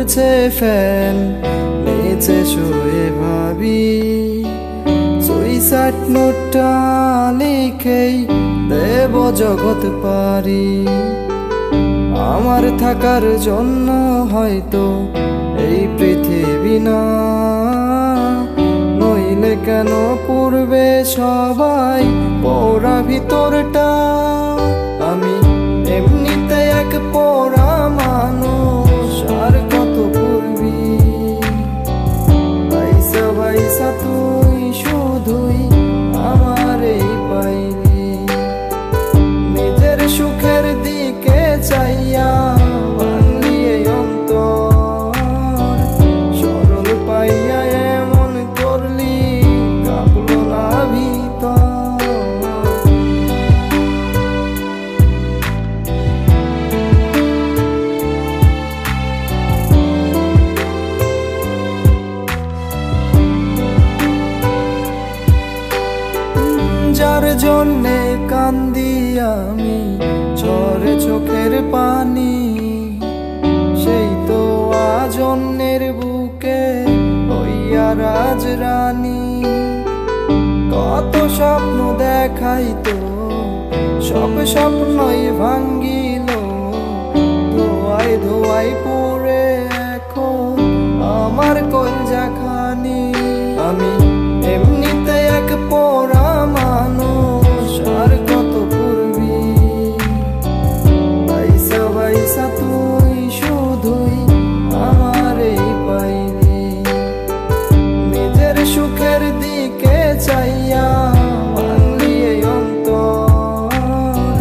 ঘুরছে ফ্যান, নিচে শুয়ে ভাবি সুইসাইড নোটটা লিখেই দেব জগৎ পারি। আমার থাকার জন্য হয়তো এই পৃথিবী না, নইলে কেন পড়বে সবাই পোড়া ভিতরটা। আমি এমনিতে এক পোড়া মানুষ, আর কত পড়বি ভাইসা ভাইসা তুই শুধুই আমার এই পাইলি। নিজের সুখের দিকে চাইয়া ভাঙলি এই অন্তর, সরল পাইয়া এমন করলি কাঁপলো না ভিতর। যার জন্যে কান্দি আমি ঝরে চোখের পানি, সেই তো আজ অন্যের বুকে হইয়া রাজরানী। কত স্বপ্ন দেখাইতো, সব স্বপ্নই ভাঙ্গিল, ধোয়ায় ধোয়ায় পড়ে এখন আমার কলজা খানি। আমি এমনিতে এক পোড়া মানুষ, আর কত পড়বি ভাইসা ভাইসা তুই শুধুই আমার এই পাইলি। নিজের সুখের দিকে চাইয়া ভাঙলি এই অন্তর,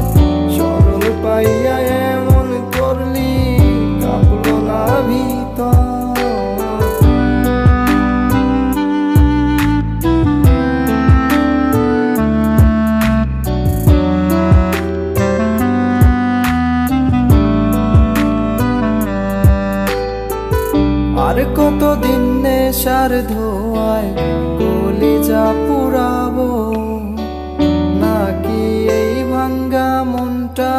সরল পাইয়া এমন করলি কাঁপলো না ভিতর। আর কতদিন নেশার ধোয়ায় কলিজা পুরাবো, নাকি এই ভাঙ্গা মনটা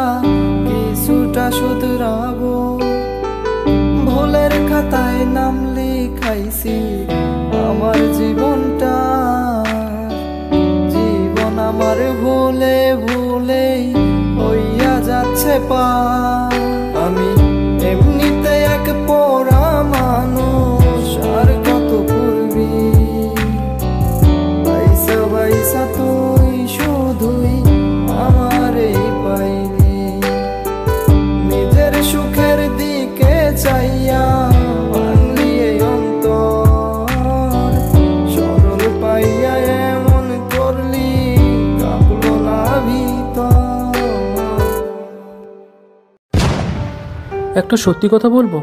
কিছুটা শুধরাবো। ভুলের খাতায় নাম লিখাইছি আমার জীবনটা, জীবন আমার ভুলে ভুলেই হইয়া যাচ্ছে পার। আমি এমনিতে এক পোড়া মানুষ, আর কত পড়বি ভাইসা ভাইসা তুই শুধুই আমার এই পাইলি। নিজের সুখের দিকে চাইয়া ভাঙলি এই অন্তর, সরল পাইয়া এমন করলি কাঁপলো না ভিতর। একটা সত্যি কথা বলবো,